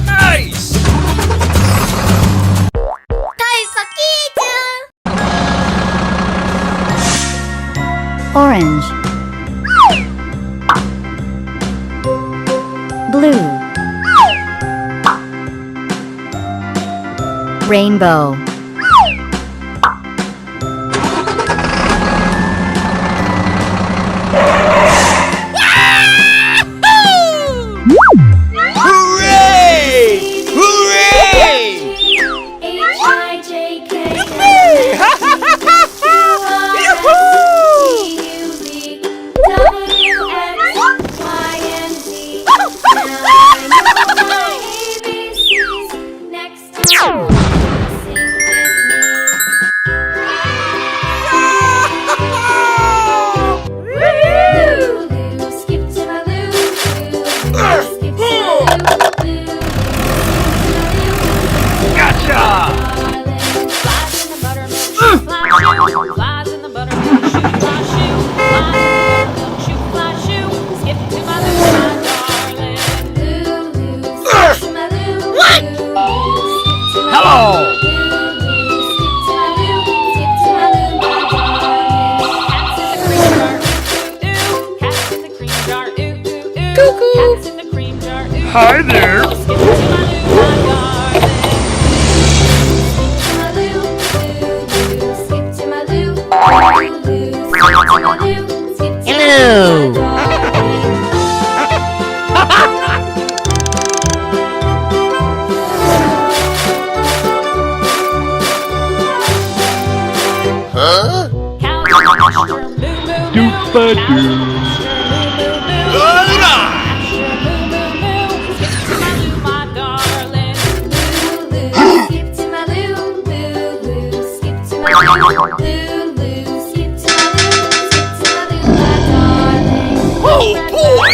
Nice! Orange, blue, rainbow, Hooray! Hooray! Flies in the buttermilk, shoot fly shoe. Flies in the buttermilk, shoot fly shoe. Skip to my Lou, my darling. Lou, skip to my Lou. What? Hello! Skip to my Lou, skip to my Lou, my darling. Cats in the cream jar, ooh, ooh. Cats in the cream jar, ooh, ooh, ooh. Cuckoo. Cats in the cream jar, ooh. Hi there. Skip to my Lou, my darling. hello. Huh? Oh boy!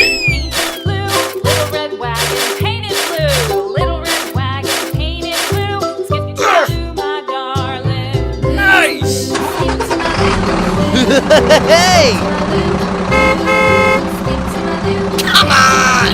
Little red wagon painted blue. Little red wagon painted blue. Skip to my Lou, my darling. Nice! Hey! Come on!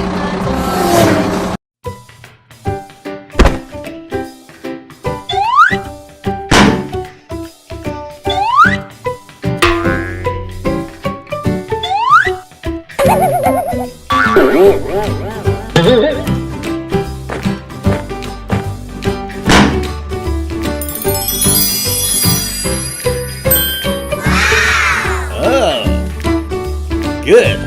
Oh, good.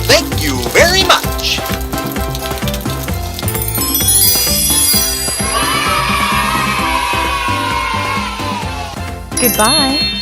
Thank you very much. Goodbye.